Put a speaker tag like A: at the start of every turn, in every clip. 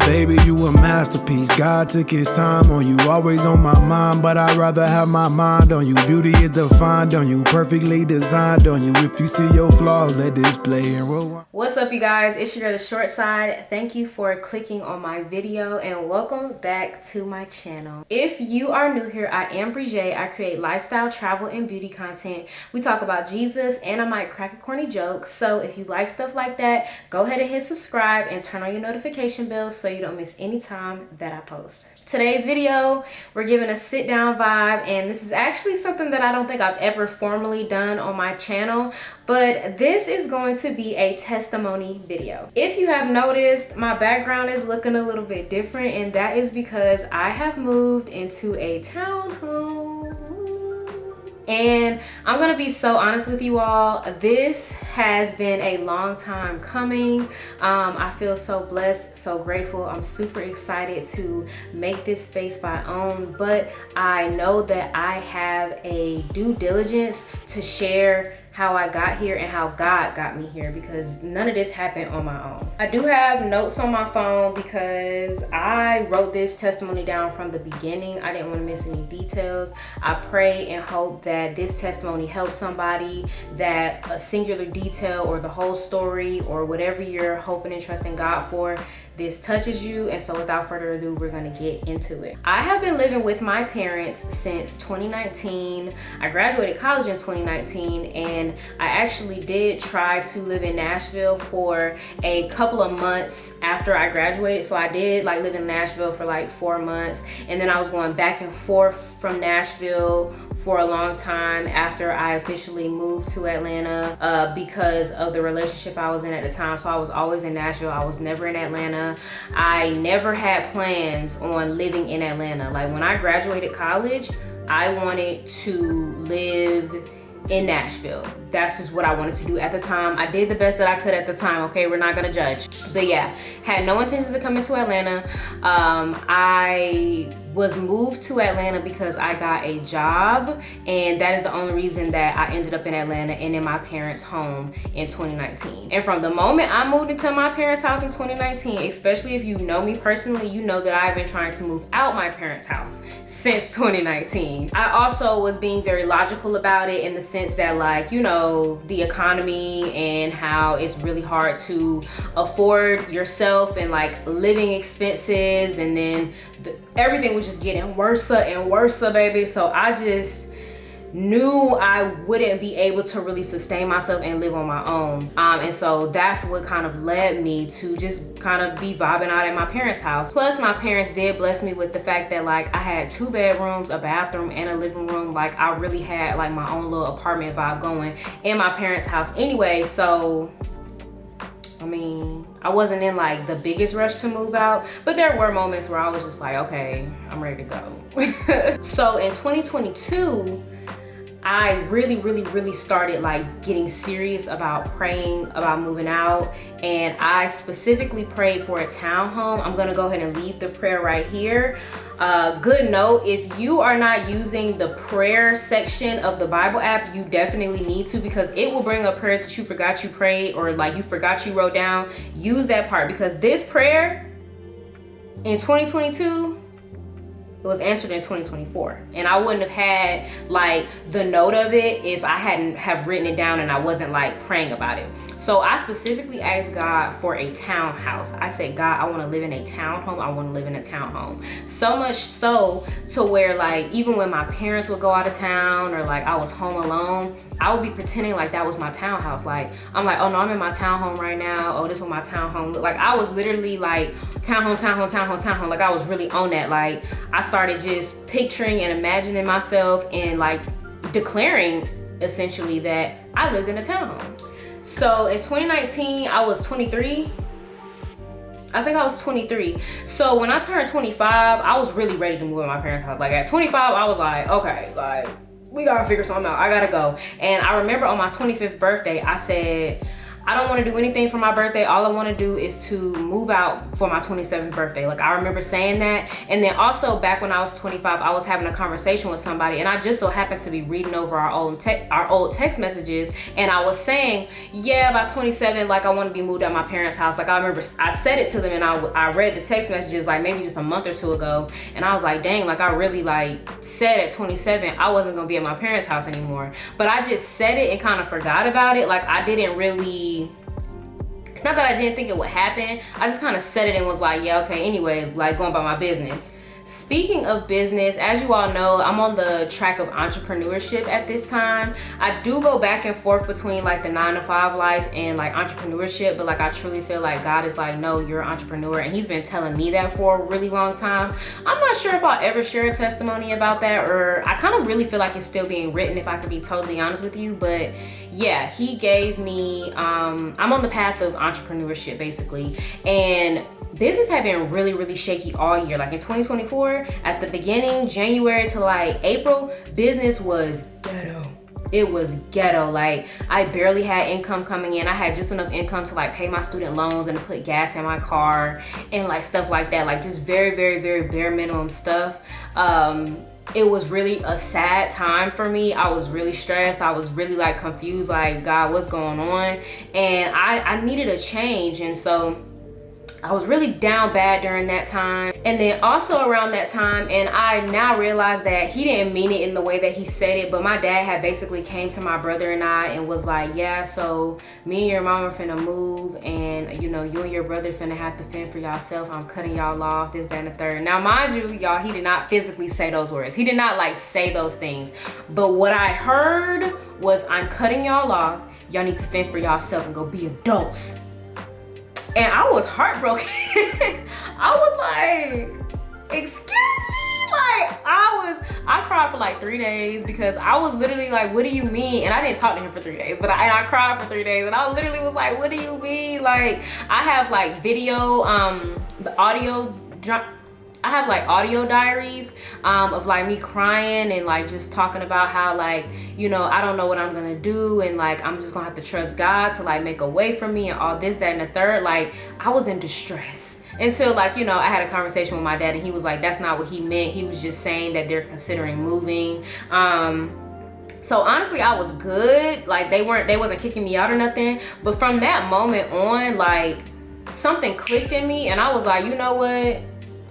A: Baby, you a masterpiece. God took his time on you. Always on my mind, but I'd rather have my mind on you. Beauty is defined on you. Perfectly designed on you. If you see your flaws, let this play and roll.
B: What's up, you guys? It's your girl, the ShortSide. Thank you for clicking on my video and welcome back to my channel. If you are new here, I am Brigitte. I create lifestyle, travel, and beauty content. We talk about Jesus and I might crack a corny joke. So if you like stuff like that, go ahead and hit subscribe and turn on your notification bell so you don't miss any time that I post. Today's video, we're giving a sit down vibe, and this is actually something that I don't think I've ever formally done on my channel, but this is going to be a testimony video. If you have noticed, my background is looking a little bit different, and that is because I have moved into a townhome. And I'm gonna be so honest with you all, this has been a long time coming. I feel so blessed, so grateful. I'm super excited to make this space my own, but I know that I have a due diligence to share how I got here and how God got me here, because none of this happened on my own. I do have notes on my phone because I wrote this testimony down from the beginning. I didn't want to miss any details. I pray and hope that this testimony helps somebody, that a singular detail or the whole story or whatever you're hoping and trusting God for, this touches you. And so without further ado, we're gonna get into it. I have been living with my parents since 2019. I graduated college in 2019, and I actually did try to live in Nashville for a couple of months after I graduated. So I did like live in Nashville for like 4 months, and then I was going back and forth from Nashville for a long time after I officially moved to Atlanta because of the relationship I was in at the time. So I was always in Nashville. I was never in Atlanta. I never had plans on living in Atlanta. Like when I graduated college, I wanted to live in Nashville. That's just what I wanted to do at the time. I did the best that I could at the time, okay? We're not gonna judge. But yeah, had no intentions of coming to Atlanta. I was moved to Atlanta because I got a job, and that is the only reason that I ended up in Atlanta and in my parents' home in 2019. And from the moment I moved into my parents' house in 2019, especially if you know me personally, you know that I've been trying to move out my parents' house since 2019. I also was being very logical about it in the sense that, like, you know, the economy and how it's really hard to afford yourself and like living expenses, and then everything was just getting worse and worse, baby. So I just knew I wouldn't be able to really sustain myself and live on my own. And so that's what kind of led me to just kind of be vibing out at my parents' house. Plus my parents did bless me with the fact that like I had 2 bedrooms, a bathroom, and a living room. Like I really had like my own little apartment vibe going in my parents' house anyway. So I mean, I wasn't in like the biggest rush to move out, but there were moments where I was just like, okay, I'm ready to go. So in 2022, I really started like getting serious about praying about moving out, and I specifically prayed for a townhome. I'm gonna go ahead and leave the prayer right here. Good note, if you are not using the prayer section of the Bible app, you definitely need to, because it will bring up prayers that you forgot you prayed or like you forgot you wrote down. Use that part, because this prayer in 2022, it was answered in 2024, and I wouldn't have had like the note of it if I hadn't have written it down and I wasn't like praying about it. So I specifically asked God for a townhouse. I said, God, I want to live in a townhome. I want to live in a townhome. So much so to where like even when my parents would go out of town or like I was home alone, I would be pretending like that was my townhouse. Like I'm like, oh no, I'm in my townhome right now. Oh, this is what my townhome look like. I was literally like townhome. Like I was really on that. Like I started just picturing and imagining myself and like declaring essentially that I lived in a townhome. So in 2019, I was 23. I think I was 23. So when I turned 25, I was really ready to move in my parents' house. Like at 25, I was like, okay, like we gotta figure something out. I gotta go. And I remember on my 25th birthday, I said, I don't want to do anything for my birthday. All I want to do is to move out for my 27th birthday. Like, I remember saying that. And then also back when I was 25, I was having a conversation with somebody, and I just so happened to be reading over our old text messages, and I was saying, yeah, by 27, like, I want to be moved out of my parents' house. Like, I remember I said it to them, and I read the text messages like maybe just a month or two ago, and I was like, dang, like, I really like said at 27 I wasn't gonna be at my parents' house anymore. But I just said it and kind of forgot about it. Like, I didn't really, it's not that I didn't think it would happen. I just kind of said it and was like, yeah, okay, anyway, like, going about my business. Speaking of business, as you all know, I'm on the track of entrepreneurship at this time. I do go back and forth between like the 9-to-5 life and like entrepreneurship, but like I truly feel like God is like, no, you're an entrepreneur, and he's been telling me that for a really long time. I'm not sure if I'll ever share a testimony about that, or I kind of really feel like it's still being written, if I could be totally honest with you. But yeah, he gave me, I'm on the path of entrepreneurship basically, and business had been really, really shaky all year. Like in 2024, at the beginning, January to like April, business was ghetto. It was ghetto. Like, I barely had income coming in. I had just enough income to like pay my student loans and to put gas in my car and like stuff like that. Like, just very, very, very bare minimum stuff. It was really a sad time for me. I was really stressed. I was really like confused, like, God, what's going on? And I needed a change. And so I was really down bad during that time. And then also around that time, and I now realize that he didn't mean it in the way that he said it, but my dad had basically came to my brother and I and was like, yeah, so me and your mom are finna move, and you know, you and your brother finna have to fend for yourself. I'm cutting y'all off, this, that, and the third. Now, mind you, y'all, he did not physically say those words. He did not like say those things. But what I heard was, I'm cutting y'all off. Y'all need to fend for yourself and go be adults. And I was heartbroken. I was like, excuse me? Like, I cried for like 3 days because I was literally like, what do you mean? And I didn't talk to him for 3 days, but I cried for 3 days, and I literally was like, what do you mean? Like, I have like video, the audio I have like audio diaries of like me crying and like just talking about how, like, you know, I don't know what I'm gonna do, and like I'm just gonna have to trust God to like make a way for me and all this, that, and the third. Like, I was in distress until, like, you know, I had a conversation with my dad, and he was like, that's not what he meant. He was just saying that they're considering moving. So honestly, I was good. Like, they wasn't kicking me out or nothing. But from that moment on, like, something clicked in me, and I was like, you know what?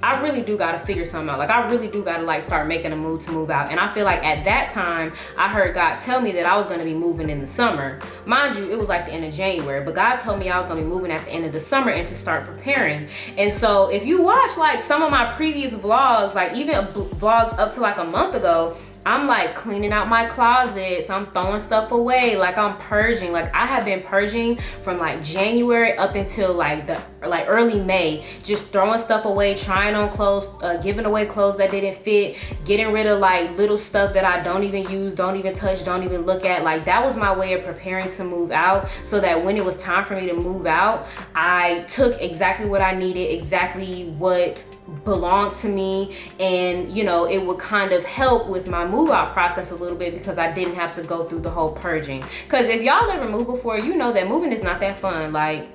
B: I really do gotta figure something out. Like, I really do gotta like start making a move to move out. And I feel like at that time, I heard God tell me that I was gonna be moving in the summer. Mind you, it was like the end of January, but God told me I was gonna be moving at the end of the summer and to start preparing. And so if you watch like some of my previous vlogs, like even vlogs up to like a month ago, I'm like cleaning out my closets, I'm throwing stuff away, like I'm purging. Like, I have been purging from like January up until like early May, just throwing stuff away, trying on clothes, giving away clothes that didn't fit, getting rid of like little stuff that I don't even use, don't even touch, don't even look at. Like, that was my way of preparing to move out, so that when it was time for me to move out, I took exactly what I needed, exactly what belonged to me, and you know, it would kind of help with my move out process a little bit, because I didn't have to go through the whole purging. Because if y'all ever moved before, you know that moving is not that fun. Like,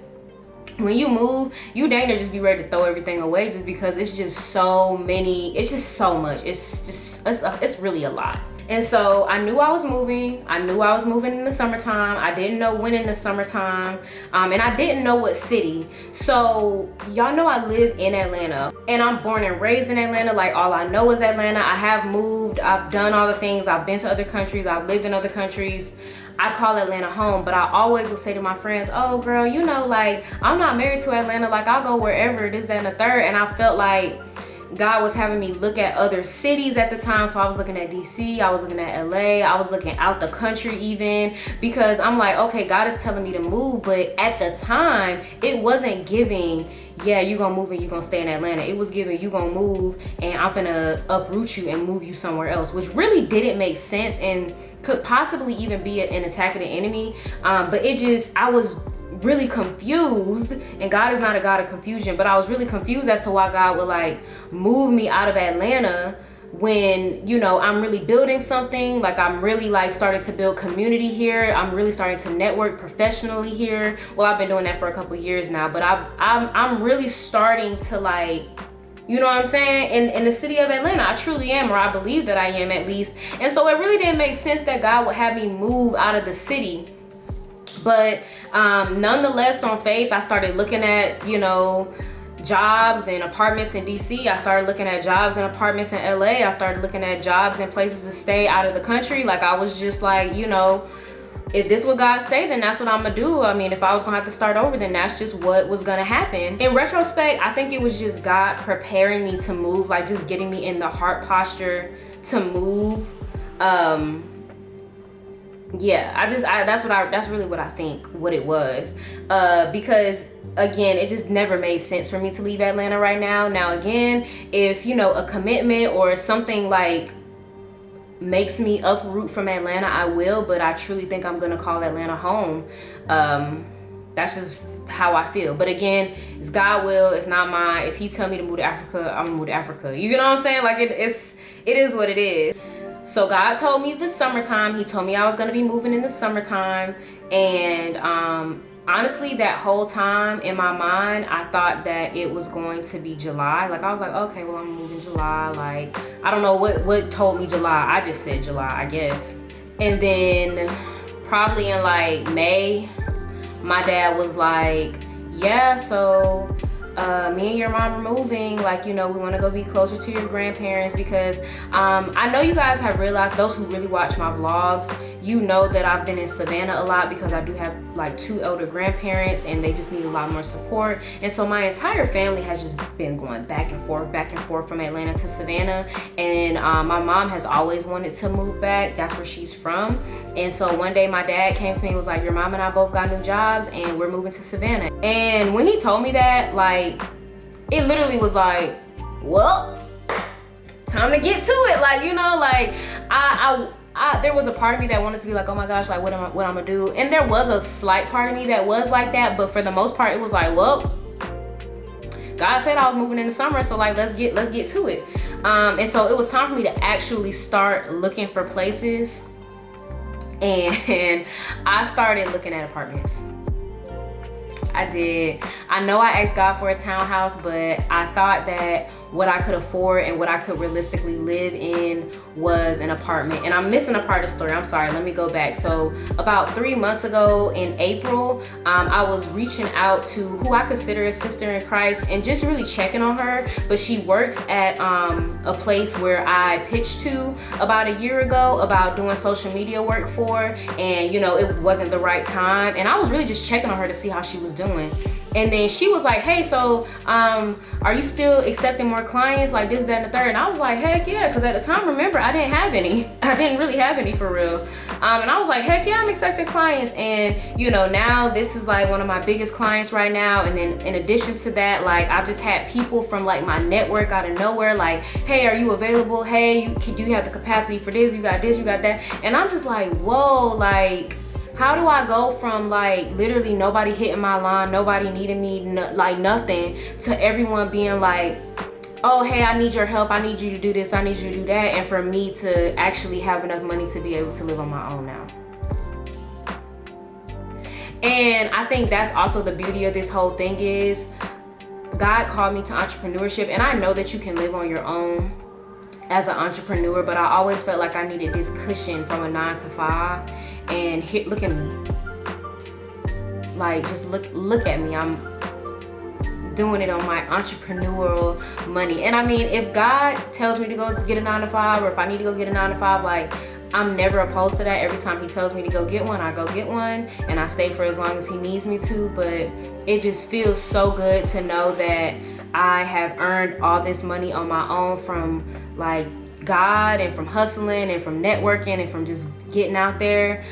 B: when you move, you dang near just be ready to throw everything away, just because it's just so many, it's just so much, it's really a lot. And so I knew I was moving. I knew I was moving in the summertime. I didn't know when in the summertime, and I didn't know what city. So y'all know I live in Atlanta, and I'm born and raised in Atlanta. Like, all I know is Atlanta. I have moved, I've done all the things, I've been to other countries, I've lived in other countries. I call Atlanta home, but I always would say to my friends, oh girl, you know, like, I'm not married to Atlanta, like, I'll go wherever, this, that, and the third. And I felt like God was having me look at other cities at the time. So I was looking at DC, I was looking at LA, I was looking out the country even, because I'm like, okay, God is telling me to move. But at the time, it wasn't giving, yeah, you gonna move and you gonna stay in Atlanta. It was giving, you gonna move and I'm gonna uproot you and move you somewhere else, which really didn't make sense and could possibly even be an attack of the enemy. But it just, I was really confused, and God is not a God of confusion, but I was really confused as to why God would like move me out of Atlanta when, you know, I'm really building something, like I'm really like starting to build community here. I'm really starting to network professionally here. Well, I've been doing that for a couple years now, but I'm really starting to like, you know what I'm saying? In the city of Atlanta, I truly am, or I believe that I am at least. And so it really didn't make sense that God would have me move out of the city. But nonetheless, on faith, I started looking at, you know, jobs and apartments in DC. I started looking at jobs and apartments in LA. I started looking at jobs and places to stay out of the country. Like I was just like, you know, if this what God say, then that's what I'm gonna do. I mean, if I was gonna have to start over, then that's just what was gonna happen. In retrospect, I think it was just God preparing me to move, like just getting me in the heart posture to move. Yeah, that's really what I think what it was. Because again, it just never made sense for me to leave Atlanta right now. Now again, if you know, a commitment or something like makes me uproot from Atlanta, I will, but I truly think I'm gonna call Atlanta home. That's just how I feel. But again, it's God will, it's not mine. If he tell me to move to Africa, I'm gonna move to Africa. You know what I'm saying? Like it is what it is. So God told me the summertime. He told me I was gonna be moving in the summertime. And honestly, that whole time in my mind, I thought that it was going to be July. Like I was like, okay, well, I'm moving July. Like, I don't know what told me July. I just said July, I guess. And then probably in like May, my dad was like, yeah, so me and your mom are moving, like, you know, we want to go be closer to your grandparents, because I know you guys have realized, those who really watch my vlogs, you know that I've been in Savannah a lot because I do have like 2 elder grandparents and they just need a lot more support. And so my entire family has just been going back and forth from Atlanta to Savannah. And my mom has always wanted to move back. That's where she's from. And so one day my dad came to me and was like, your mom and I both got new jobs and we're moving to Savannah. And when he told me that, like, it literally was like, well, time to get to it. Like, you know, like there was a part of me that wanted to be like, oh my gosh, like what I'm gonna do? And there was a slight part of me that was like that, but for the most part it was like, well, God said I was moving in the summer, so like let's get to it. And so it was time for me to actually start looking for places. And I started looking at apartments. I did. I know I asked God for a townhouse, but I thought that what I could afford and what I could realistically live in was an apartment. And I'm missing a part of the story. I'm sorry, let me go back. So about 3 months ago in April, I was reaching out to who I consider a sister in Christ and just really checking on her. But she works at a place where I pitched to about a year ago about doing social media work for, and you know, it wasn't the right time. And I was really just checking on her to see how she was doing. And then she was like, hey, so are you still accepting more clients, like this, that, and the third? And I was like, heck yeah, because at the time, remember, I didn't have any. I didn't really have any for real. And I was like, heck yeah, I'm accepting clients. And you know, now this is like one of my biggest clients right now. And then in addition to that, like I've just had people from like my network out of nowhere, like, hey, are you available? Hey, you have the capacity for this, you got that. And I'm just like, whoa, like, how do I go from like literally nobody hitting my line, nobody needing me, like nothing, to everyone being like, oh, hey, I need your help, I need you to do this, I need you to do that, and for me to actually have enough money to be able to live on my own now. And I think that's also the beauty of this whole thing is God called me to entrepreneurship, and I know that you can live on your own as an entrepreneur, but I always felt like I needed this cushion from a 9 to 5. And here, look at me. Like, just look at me. I'm doing it on my entrepreneurial money. And I mean, if God tells me to go get a 9 to 5, or if I need to go get a 9 to 5, like, I'm never opposed to that. Every time he tells me to go get one, I go get one, and I stay for as long as he needs me to. But it just feels so good to know that I have earned all this money on my own from like God, and from hustling, and from networking, and from just getting out there.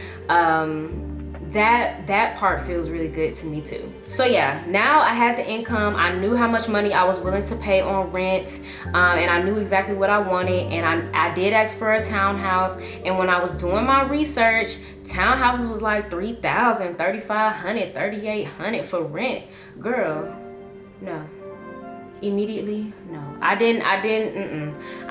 B: That part feels really good to me too. So yeah, now I had the income. I knew how much money I was willing to pay on rent, and I knew exactly what I wanted. And I did ask for a townhouse. And when I was doing my research, townhouses was like $3,000, $3,500, $3,800 for rent. Girl, no. immediately? No, I didn't. I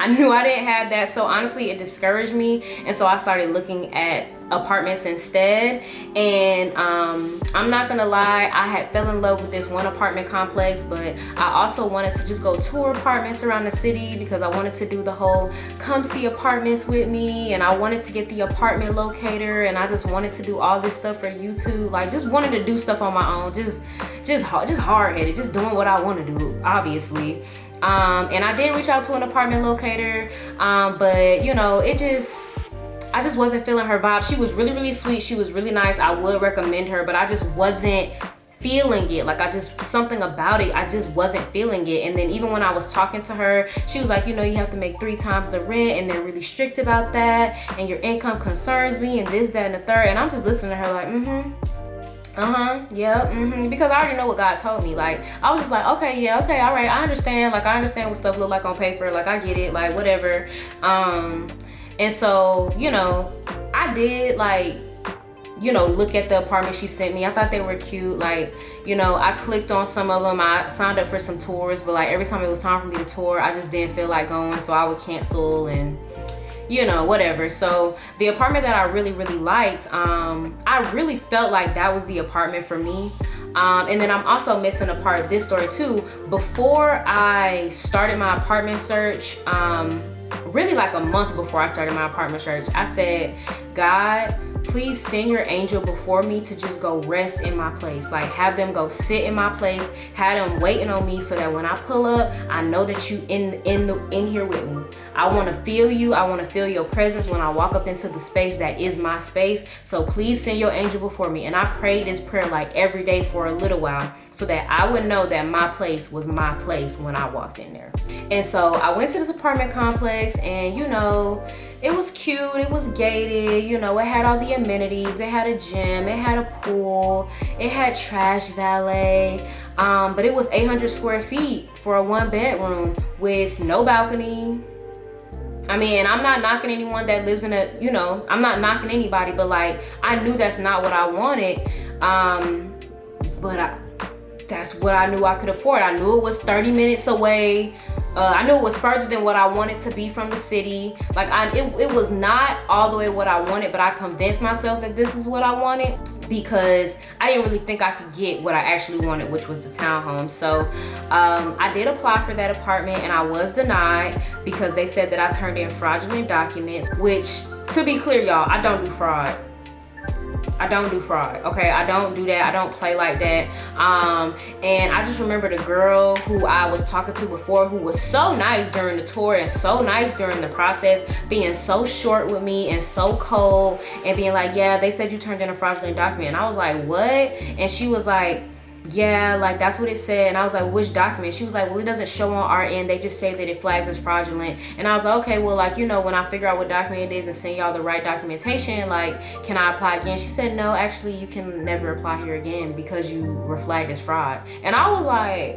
B: knew I didn't have that. So honestly, it discouraged me. And so I started looking at apartments instead. And I'm not gonna lie, I had fell in love with this one apartment complex, but I also wanted to just go tour apartments around the city because I wanted to do the whole come see apartments with me, and I wanted to get the apartment locator, and I just wanted to do all this stuff for YouTube, like just wanted to do stuff on my own, just hard-headed, just doing what I want to do, obviously. And I did reach out to an apartment locator, but you know, I just wasn't feeling her vibe. She was really, really sweet. She was really nice. I would recommend her, but I just wasn't feeling it. Like something about it, I just wasn't feeling it. And then even when I was talking to her, she was like, you know, you have to make 3 times the rent, and they're really strict about that, and your income concerns me, and this, that, and the third. And I'm just listening to her like, because I already know what God told me. Like, I was just like, okay, all right, I understand. Like, I understand what stuff look like on paper. Like, I get it, like, whatever. And so, you know, I did, like, you know, look at the apartment she sent me. I thought they were cute. Like, you know, I clicked on some of them. I signed up for some tours, but like every time it was time for me to tour, I just didn't feel like going, so I would cancel and, you know, whatever. So the apartment that I really, really liked, I really felt like that was the apartment for me. And then I'm also missing a part of this story too. Before I started my apartment search, really like a month before I started my apartment search, I said, God, please send your angel before me to just go rest in my place. Like, have them go sit in my place, have them waiting on me, so that when I pull up, I know that you in here with me. I want to feel you. I want to feel your presence when I walk up into the space that is my space. So please send your angel before me. And I prayed this prayer like every day for a little while, so that I would know that my place was my place when I walked in there. And so I went to this apartment complex, and you know, it was cute, it was gated, you know, it had all the amenities, it had a gym, it had a pool, it had trash valet, but it was 800 square feet for a 1-bedroom with no balcony. I mean, I'm not knocking anyone that lives in a, you know, I'm not knocking anybody, but like, I knew that's not what I wanted, but that's what I knew I could afford. I knew it was 30 minutes away. I knew it was further than what I wanted to be from the city. Like, it was not all the way what I wanted, but I convinced myself that this is what I wanted because I didn't really think I could get what I actually wanted, which was the townhome. So I did apply for that apartment, and I was denied because they said that I turned in fraudulent documents, which, to be clear, y'all, I don't do fraud. I don't do fraud, okay? I don't do that. I don't play like that. And I just remember the girl who I was talking to before, who was so nice during the tour and so nice during the process, being so short with me and so cold and being like, yeah, they said you turned in a fraudulent document. And I was like, what? And she was like, yeah, like that's what it said. And I was like, which document? She was like, well, it doesn't show on our end. They just say that it flags as fraudulent. And I was like, okay, well, like, you know, when I figure out what document it is and send y'all the right documentation, like, can I apply again? She said, no, actually, you can never apply here again because you were flagged as fraud. And I was like,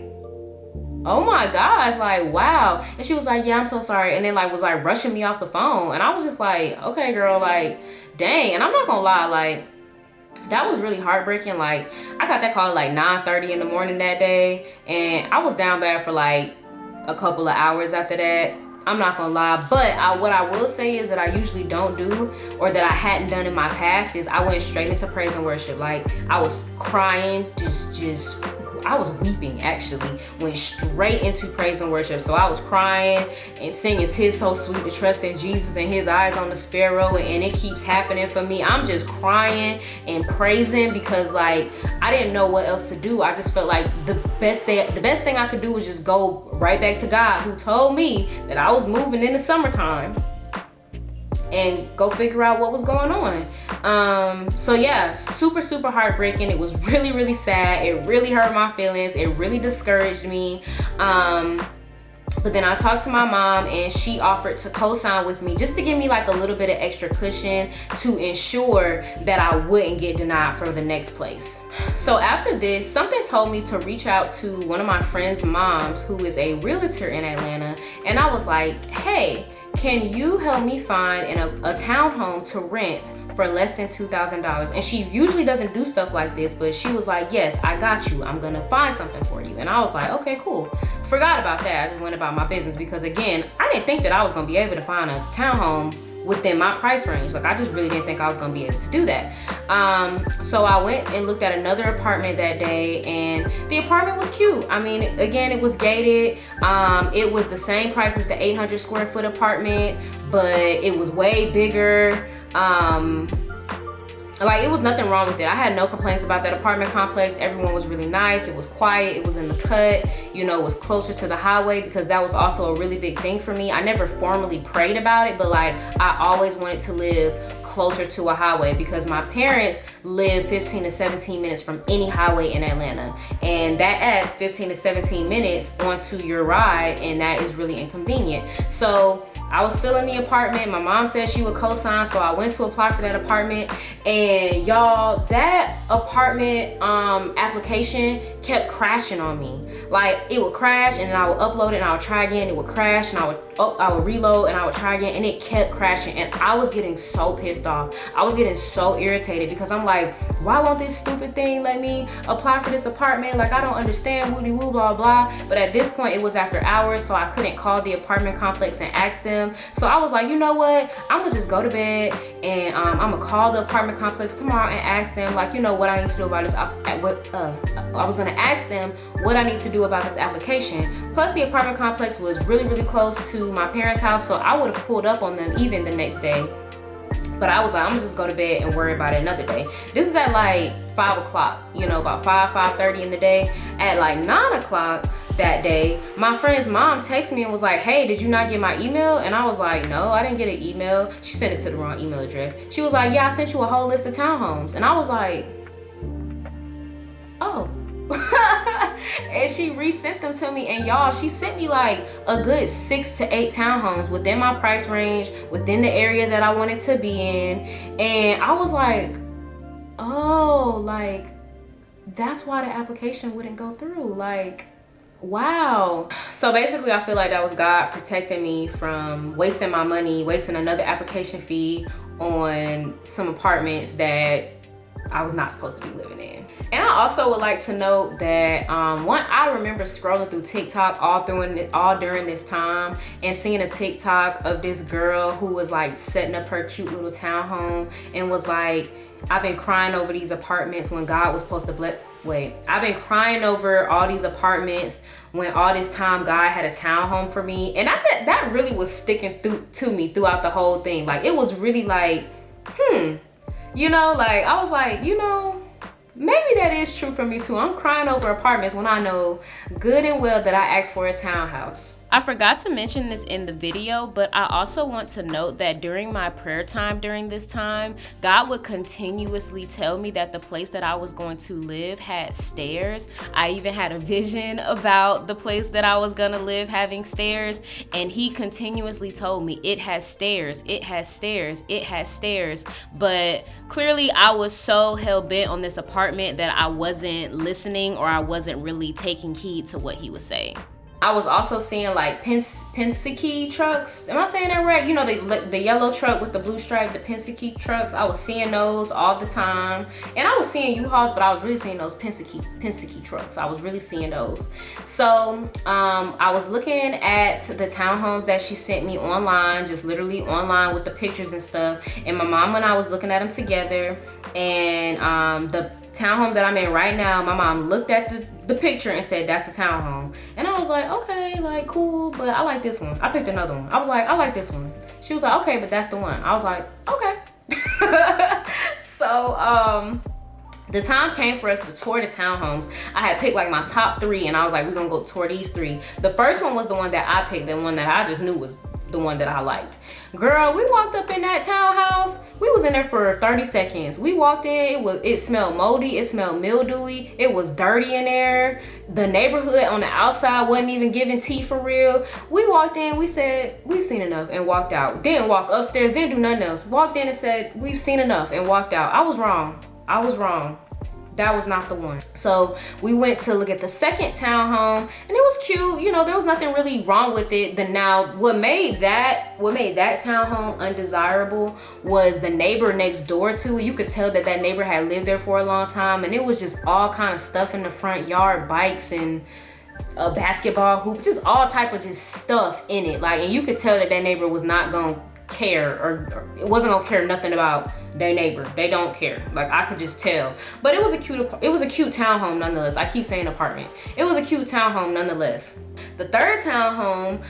B: oh my gosh, like, wow. And she was like, yeah, I'm so sorry. And then like was like rushing me off the phone. And I was just like, okay, girl, like, dang. And I'm not gonna lie, like, that was really heartbreaking. Like, I got that call at like 9:30 in the morning that day, and I was down bad for like a couple of hours after that. I'm not gonna lie, but what I will say is that I usually don't do, or that I hadn't done in my past, is I went straight into praise and worship. Like, I was crying, I was weeping, actually. Went straight into praise and worship. So I was crying and singing "'Tis So Sweet to Trust in Jesus and His Eyes on the Sparrow," and it keeps happening for me. I'm just crying and praising because, like, I didn't know what else to do. I just felt like the best thing I could do was just go right back to God, who told me that I was moving in the summertime, and go figure out what was going on. So yeah, super, super heartbreaking. It was really, really sad. It really hurt my feelings. It really discouraged me. But then I talked to my mom, and she offered to co-sign with me just to give me like a little bit of extra cushion to ensure that I wouldn't get denied for the next place. So after this, something told me to reach out to one of my friend's moms, who is a realtor in Atlanta. And I was like, hey, can you help me find a townhome to rent for less than $2,000? And she usually doesn't do stuff like this, but she was like, yes, I got you. I'm gonna find something for you. And I was like, okay, cool. Forgot about that. I just went about my business because, again, I didn't think that I was gonna be able to find a townhome within my price range. Like, I just really didn't think I was gonna be able to do that. So I went and looked at another apartment that day, and the apartment was cute. I mean, again, it was gated. It was the same price as the 800 square foot apartment, but it was way bigger. Like, it was nothing wrong with it. I had no complaints about that apartment complex. Everyone was really nice. It was quiet. It was in the cut. You know, it was closer to the highway, because that was also a really big thing for me. I never formally prayed about it, but like, I always wanted to live closer to a highway, because my parents live 15 to 17 minutes from any highway in Atlanta, and that adds 15 to 17 minutes onto your ride, and that is really inconvenient. So I was feeling the apartment. My mom said she would co-sign, so I went to apply for that apartment. And y'all, that apartment application kept crashing on me. Like, it would crash, and then I would upload it, and I would try again. It would crash, and I would reload, and I would try again, and it kept crashing. And I was getting so pissed off. I was getting so irritated, because I'm like, why won't this stupid thing let me apply for this apartment? Like, I don't understand, woody woo, blah, blah. But at this point, it was after hours, so I couldn't call the apartment complex and ask them. So I was like, you know what? I'm gonna just go to bed, and I'm gonna call the apartment complex tomorrow and ask them, like, you know, what I need to do about this. I was gonna ask them what I need to do about this application. Plus, the apartment complex was really, really close to my parents' house, so I would have pulled up on them even the next day. But I was like, I'm gonna just go to bed and worry about it another day. This was at like 5 o'clock, you know, about 5:30 in the day. At like 9 o'clock that day, my friend's mom texted me and was like, hey, did you not get my email? And I was like, no, I didn't get an email. She sent it to the wrong email address. She was like, yeah, I sent you a whole list of townhomes. And I was like, oh. And she resent them to me, and y'all, she sent me like a good 6 to 8 townhomes within my price range, within the area that I wanted to be in. And I was like, oh, like, that's why the application wouldn't go through. Like, wow. So basically, I feel like that was God protecting me from wasting my money, wasting another application fee on some apartments that I was not supposed to be living in. And I also would like to note that I remember scrolling through TikTok all during this time, and seeing a TikTok of this girl who was like setting up her cute little townhome, and was like, I've been crying over these apartments when God was supposed to bless. I've been crying over all these apartments when all this time God had a townhome for me. And that really was sticking to me throughout the whole thing. Like, it was really like, you know, like, I was like, you know, maybe that is true for me too. I'm crying over apartments when I know good and well that I asked for a townhouse. I forgot to mention this in the video, but I also want to note that during my prayer time during this time, God would continuously tell me that the place that I was going to live had stairs. I even had a vision about the place that I was gonna live having stairs, and he continuously told me, it has stairs, it has stairs, it has stairs. But clearly I was so hell-bent on this apartment that I wasn't listening, or I wasn't really taking heed to what he was saying. I was also seeing like Penske trucks. Am I saying that right? You know, the yellow truck with the blue stripe, the Penske trucks. I was seeing those all the time. And I was seeing U-Hauls, but I was really seeing those Penske trucks. I was really seeing those. So I was looking at the townhomes that she sent me online, just literally online with the pictures and stuff. And my mom and I was looking at them together. And the townhome that I'm in right now, my mom looked at the picture and said, that's the townhome. And I was like, okay, like, cool, but I like this one. I picked another one. I was like, I like this one. She was like, okay, but that's the one. I was like, okay. So the time came for us to tour the townhomes. I had picked like my top 3, and I was like, we're gonna go tour these 3. The first one was the one that I picked, the one that I just knew was the one that I liked. Girl, we walked up in that townhouse. We was in there for 30 seconds. We walked in, it smelled moldy, it smelled mildewy, it was dirty in there. The neighborhood on the outside wasn't even giving tea for real. We walked in, we said, we've seen enough, and walked out. Didn't walk upstairs, didn't do nothing else. Walked in and said, we've seen enough, and walked out. I was wrong. that was not the one. So we went to look at the second townhome, and it was cute. You know, there was nothing really wrong with it. What made that townhome undesirable was the neighbor next door to it. You could tell that neighbor had lived there for a long time, and it was just all kind of stuff in the front yard, bikes and a basketball hoop, just all type of just stuff in it. Like, and you could tell that neighbor was not gonna care, or it wasn't gonna care nothing about their neighbor. They don't care. Like, I could just tell. But it was a cute townhome nonetheless. I keep saying apartment. It was a cute townhome nonetheless. The third townhome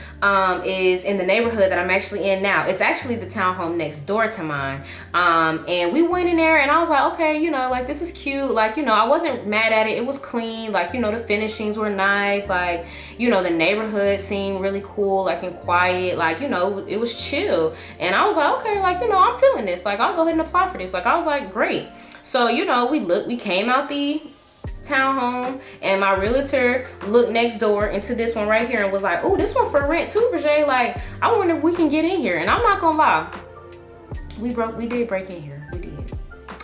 B: is in the neighborhood that I'm actually in now. It's actually the townhome next door to mine. And we went in there and I was like, okay, you know, like, this is cute. Like, you know, I wasn't mad at it. It was clean. Like, you know, the finishings were nice. Like, you know, the neighborhood seemed really cool, like, and quiet. Like, you know, it was chill. And I was like, okay, like, you know, I'm feeling this. Like, I'll go ahead and apply for this. Like, I was like, great. So, you know, we came out the townhome, and my realtor looked next door into this one right here and was like, oh, this one for rent too, Bridget. Like, I wonder if we can get in here. And I'm not gonna lie, we did break in here. We did.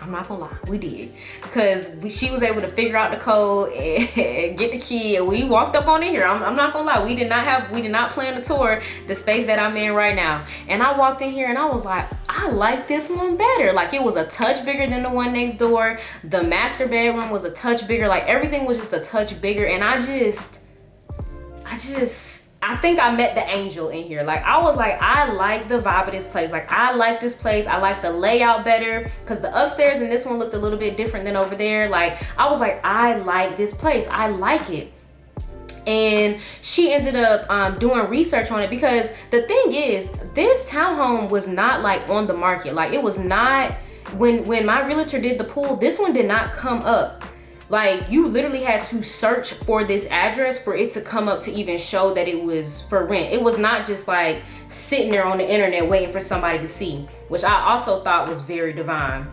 B: I'm not gonna lie, we did. Because she was able to figure out the code and get the key, and we walked up on in here. I'm not gonna lie, we did not plan to tour the space that I'm in right now. And I walked in here and I was like, I like this one better. Like, it was a touch bigger than the one next door. The master bedroom was a touch bigger. Like, everything was just a touch bigger. And I think I met the angel in here. Like, I was like, I like the vibe of this place. Like, I like this place. I like the layout better, because the upstairs in this one looked a little bit different than over there. Like, I was like, I like this place. I like it. And she ended up doing research on it, because the thing is, this townhome was not like on the market. Like, it was not, when my realtor did the pool, this one did not come up. Like, you literally had to search for this address for it to come up to even show that it was for rent. It was not just like sitting there on the internet waiting for somebody to see, which I also thought was very divine.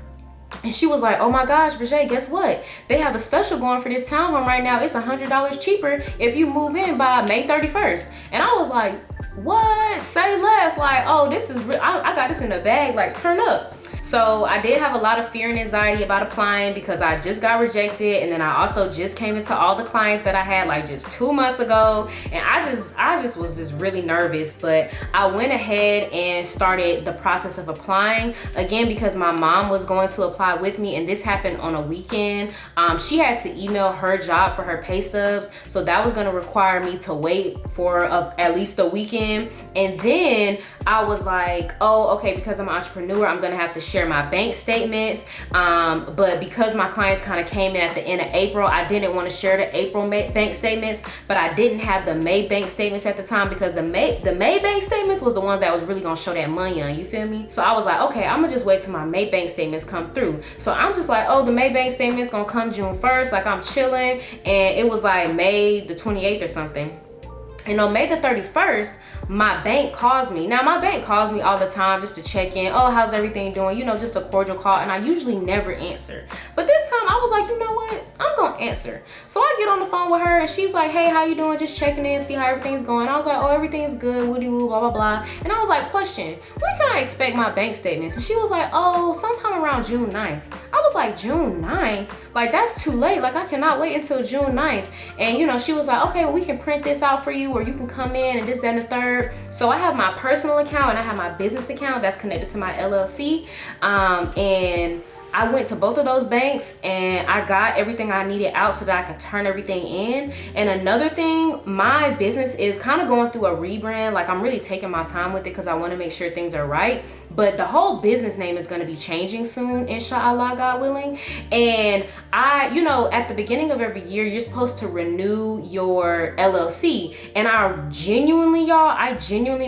B: And she was like, oh my gosh, Bridget, guess what? They have a special going for this townhome right now. It's $100 cheaper if you move in by May 31st. And I was like, what? Say less. Like, oh, this is real. I got this in the bag. Like, turn up. So I did have a lot of fear and anxiety about applying, because I just got rejected, and then I also just came into all the clients that I had like just 2 months ago, and I just was just really nervous. But I went ahead and started the process of applying again, because my mom was going to apply with me, and this happened on a weekend. She had to email her job for her pay stubs, so that was going to require me to wait for at least a weekend. And then I was like, oh, okay, because I'm an entrepreneur, I'm gonna have to share my bank statements. But because my clients kind of came in at the end of April, I didn't want to share the April bank statements, but I didn't have the May bank statements at the time, because the May bank statements was the ones that was really gonna show that money on, you feel me? So I was like, okay, I'm gonna just wait till my May bank statements come through. So I'm just like, oh, the May bank statements gonna come June 1st, like, I'm chilling. And it was like May the 28th or something. And on May the 31st, my bank calls me. Now, my bank calls me all the time just to check in. Oh, how's everything doing? You know, just a cordial call. And I usually never answer. But this time I was like, you know what? I'm going to answer. So I get on the phone with her, and she's like, hey, how you doing? Just checking in, see how everything's going. I was like, oh, everything's good. Woody woo, blah, blah, blah. And I was like, question, when can I expect my bank statements? And she was like, oh, sometime around June 9th. I was like, June 9th? Like, that's too late. Like, I cannot wait until June 9th. And, you know, she was like, okay, well, we can print this out for you, or you can come in and this, that, and the third. So I have my personal account and I have my business account that's connected to my LLC. And I went to both of those banks and I got everything I needed out so that I can turn everything in. And another thing, my business is kind of going through a rebrand. Like, I'm really taking my time with it because I want to make sure things are right. But the whole business name is going to be changing soon, inshallah, God willing. And I, you know, at the beginning of every year, you're supposed to renew your LLC. And I genuinely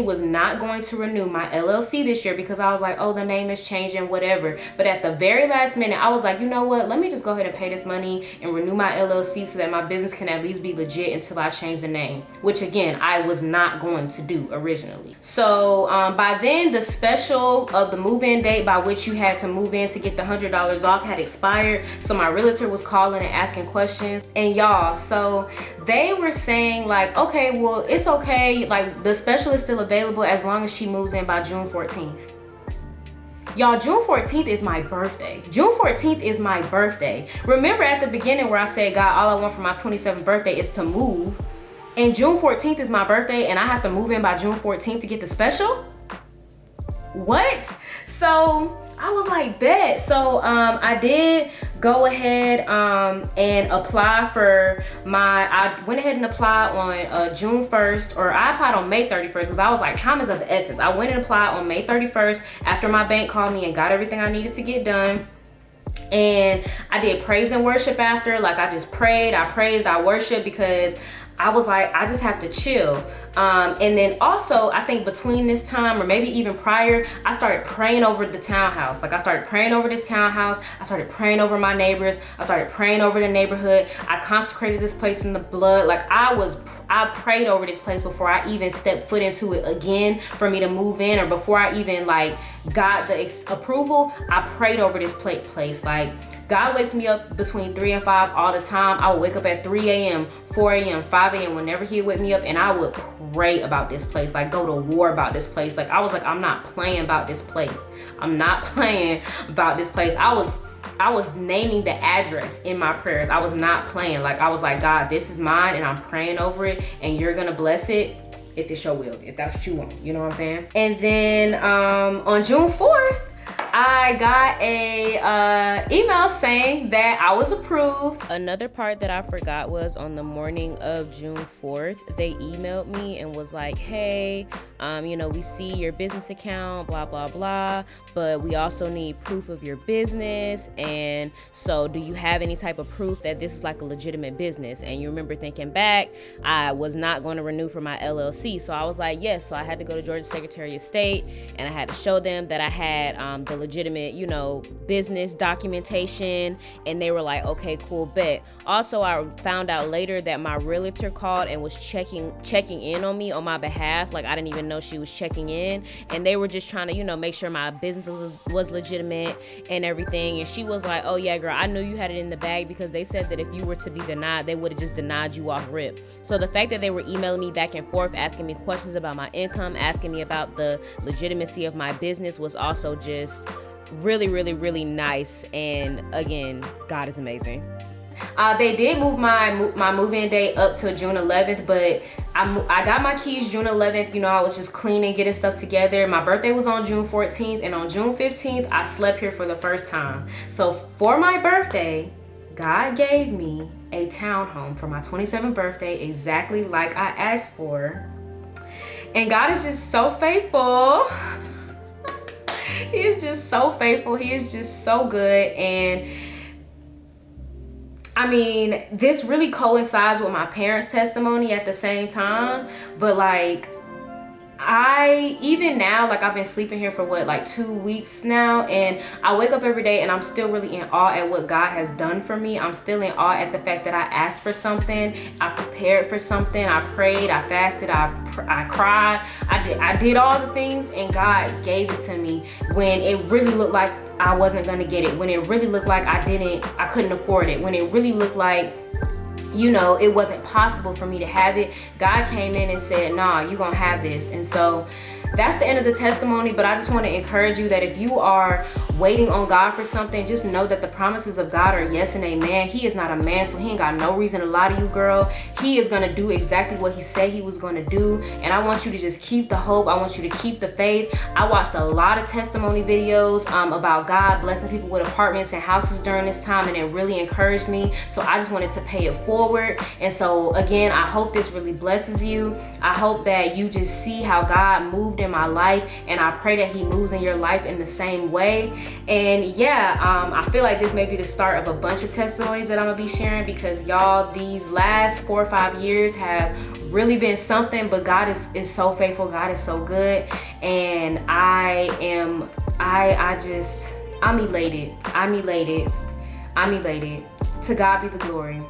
B: was not going to renew my LLC this year because I was like, oh, the name is changing, whatever. But at the very last minute, I was like, you know what? Let me just go ahead and pay this money and renew my LLC so that my business can at least be legit until I change the name, which again, I was not going to do originally. So by then, the special of the move-in date by which you had to move in to get the $100 off had expired. So my realtor was calling and asking questions. And y'all, so they were saying like, okay, well, it's okay. Like, the special is still available as long as she moves in by June 14th. Y'all, June 14th is my birthday. June 14th is my birthday. Remember at the beginning where I said, God, all I want for my 27th birthday is to move. And June 14th is my birthday and I have to move in by June 14th to get the special? What? So I was like, bet. So I did go ahead and apply for I went ahead and applied on June 1st, or I applied on May 31st because I was like, time is of the essence. I went and applied on May 31st after my bank called me and got everything I needed to get done. And I did praise and worship after. Like, I just prayed, I praised, I worshiped, because I was like, I just have to chill. And then also, I think between this time, or maybe even prior, I started praying over the townhouse. Like, I started praying over this townhouse. I started praying over my neighbors. I started praying over the neighborhood. I consecrated this place in the blood. Like, I prayed over this place before I even stepped foot into it again for me to move in, or before I even like got the approval. I prayed over this place. Like, God wakes me up between 3 and 5 all the time. I would wake up at 3 a.m., 4 a.m., 5 a.m., whenever he would wake me up, and I would pray about this place, like go to war about this place. Like, I was like, I'm not playing about this place. I'm not playing about this place. I was naming the address in my prayers. I was not playing. Like, I was like, God, this is mine and I'm praying over it, and you're gonna bless it if it's your will, if that's what you want. You know what I'm saying? And then on June 4th, I got a email saying that I was approved. Another part that I forgot was on the morning of June 4th, they emailed me and was like, hey, we see your business account, blah, blah, blah, but we also need proof of your business. And so do you have any type of proof that this is like a legitimate business? And you remember thinking back, I was not going to renew for my LLC. So I was like, yes. So I had to go to Georgia Secretary of State and I had to show them that I had the legitimate, business documentation. And they were like, okay, cool, bet. Also, I found out later that my realtor called and was checking in on me on my behalf. Like, I didn't even know she was checking in, and they were just trying to, make sure my business was legitimate and everything. And she was like, oh yeah, girl, I knew you had it in the bag, because they said that if you were to be denied, they would have just denied you off rip. So the fact that they were emailing me back and forth, asking me questions about my income, asking me about the legitimacy of my business was also just really, really, really nice. And again, God is amazing. They did move my move-in date up to June 11th, but I got my keys June 11th. I was just cleaning, getting stuff together. My birthday was on June 14th, and on June 15th, I slept here for the first time. So for my birthday, God gave me a townhome for my 27th birthday, exactly like I asked for. And God is just so faithful. He is just so faithful. He is just so good. And I mean, this really coincides with my parents' testimony at the same time. But like, even now, like, I've been sleeping here for 2 weeks now, and I wake up every day and I'm still really in awe at what God has done for me. I'm still in awe at the fact that I asked for something, I prepared for something, I prayed, I fasted, I cried, I did all the things, and God gave it to me when it really looked like I wasn't gonna get it, when it really looked like I couldn't afford it, when it really looked like it wasn't possible for me to have it. God came in and said, nah, you're gonna have this. And so that's the end of the testimony. But I just want to encourage you that if you are waiting on God for something, just know that the promises of God are yes and amen. He is not a man, so he ain't got no reason to lie to you, girl. He is gonna do exactly what he said he was gonna do. And I want you to just keep the hope. I want you to keep the faith. I watched a lot of testimony videos about God blessing people with apartments and houses during this time, and it really encouraged me. So I just wanted to pay it forward. And so again, I hope this really blesses you. I hope that you just see how God moved in my life, and I pray that he moves in your life in the same way. And yeah, I feel like this may be the start of a bunch of testimonies that I'm gonna be sharing, because y'all, these last 4 or 5 years have really been something. But God is so faithful. God is so good, and I'm elated. To God be the glory.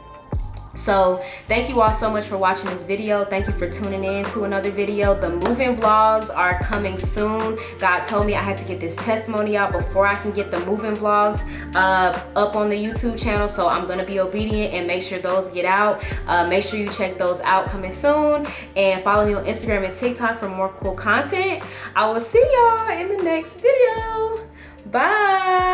B: So thank you all so much for watching this video. Thank you for tuning in to another video. The move-in vlogs are coming soon. God told me I had to get this testimony out before I can get the move-in vlogs up on the YouTube channel. So I'm gonna be obedient and make sure those get out. Make sure you check those out, coming soon. And follow me on Instagram and TikTok for more cool content. I will see y'all in the next video. Bye.